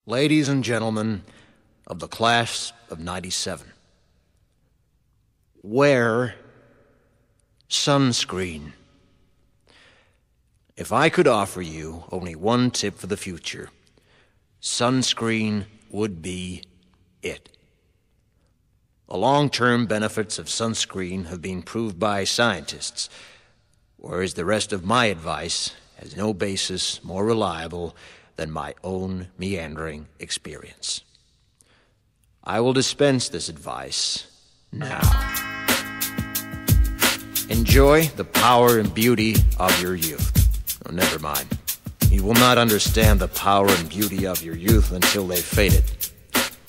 Ladies and gentlemen of the class of '97, wear sunscreen. If I could offer you only one tip for the future, sunscreen would be it. The long-term benefits of sunscreen have been proved by scientists, whereas the rest of my advice has no basis more reliable than my own meandering experience. I will dispense this advice now. Enjoy the power and beauty of your youth. Oh, never mind. You will not understand the power and beauty of your youth until they've faded.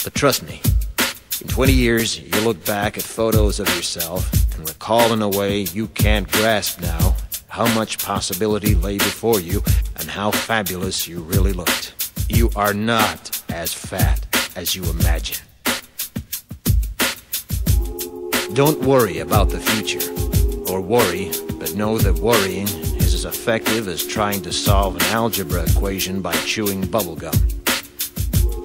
But trust me, in 20 years, you'll look back at photos of yourself and recall in a way you can't grasp now how much possibility lay before you and how fabulous you really looked. You are not as fat as you imagine. Don't worry about the future, or worry, but know that worrying is as effective as trying to solve an algebra equation by chewing bubblegum.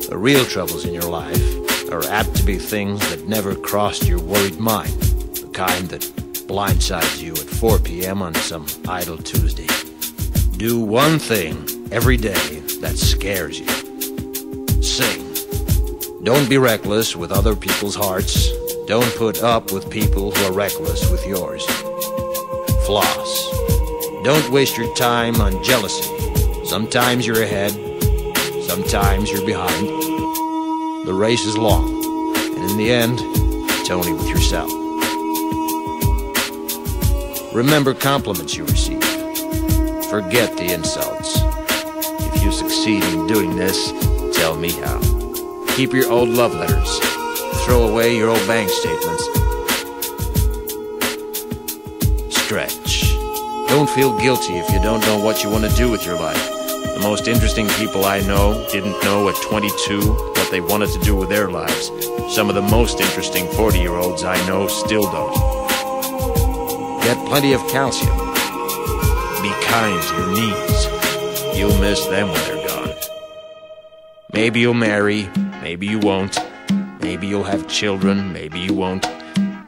The real troubles in your life are apt to be things that never crossed your worried mind, the kind that blindsides you at 4 p.m. on some idle Tuesday. Do one thing every day that scares you. Sing. Don't be reckless with other people's hearts. Don't put up with people who are reckless with yours. Floss. Don't waste your time on jealousy. Sometimes you're ahead, sometimes you're behind. The race is long, and in the end, it's only with yourself. Remember compliments you receive. Forget the insults. If you succeed in doing this, tell me how. Keep your old love letters. Throw away your old bank statements. Stretch. Don't feel guilty if you don't know what you want to do with your life. The most interesting people I know didn't know at 22 what they wanted to do with their lives. Some of the most interesting 40-year-olds I know still don't. Get plenty of calcium. Be kind to your knees. You'll miss them when they're gone. Maybe you'll marry, maybe you won't. Maybe you'll have children, maybe you won't.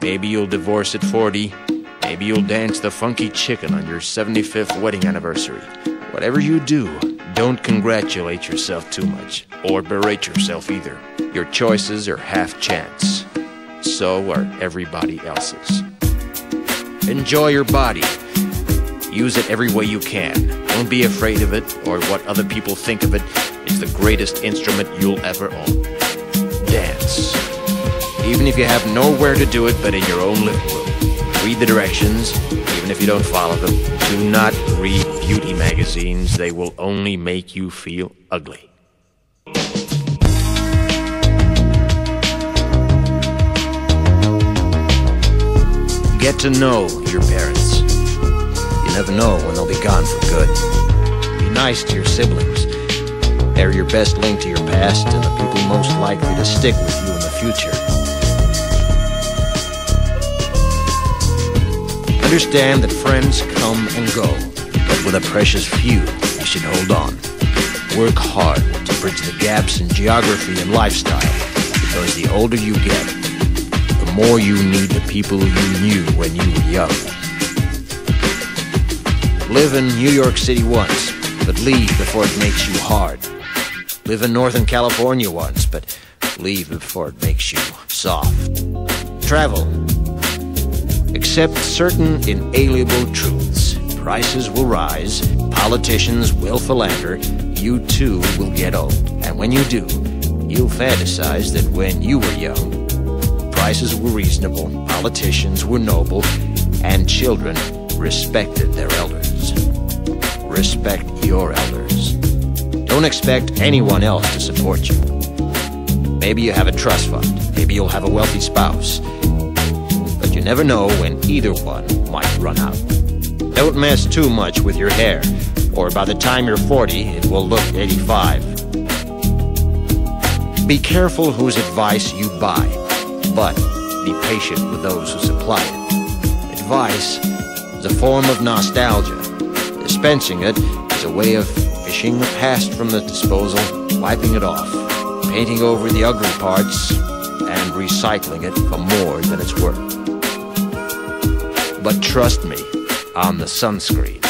Maybe you'll divorce at 40. Maybe you'll dance the funky chicken on your 75th wedding anniversary. Whatever you do, don't congratulate yourself too much, or berate yourself either. Your choices are half chance. So are everybody else's. Enjoy your body. Use it every way you can. Don't be afraid of it or what other people think of it. It's the greatest instrument you'll ever own. Dance. Even if you have nowhere to do it but in your own living room. Read the directions, even if you don't follow them. Do not read beauty magazines. They will only make you feel ugly. Get to know your parents. You never know when they'll be gone for good. Be nice to your siblings. They're your best link to your past and the people most likely to stick with you in the future. Understand that friends come and go, but with a precious few, you should hold on. Work hard to bridge the gaps in geography and lifestyle, because the older you get, the more you need the people you knew when you were young. Live in New York City once, but leave before it makes you hard. Live in Northern California once, but leave before it makes you soft. Travel. Accept certain inalienable truths. Prices will rise, politicians will philander, you too will get old. And when you do, you'll fantasize that when you were young, prices were reasonable, politicians were noble, and children respected their elders. Respect your elders. Don't expect anyone else to support you. Maybe you have a trust fund, maybe you'll have a wealthy spouse, but you never know when either one might run out. Don't mess too much with your hair, or by the time you're 40, it will look 85. Be careful whose advice you buy, but be patient with those who supply it. Advice is a form of nostalgia. Dispensing it is a way of fishing the past from the disposal, wiping it off. painting over the ugly parts and recycling it for more than it's worth. But trust me on the sunscreen.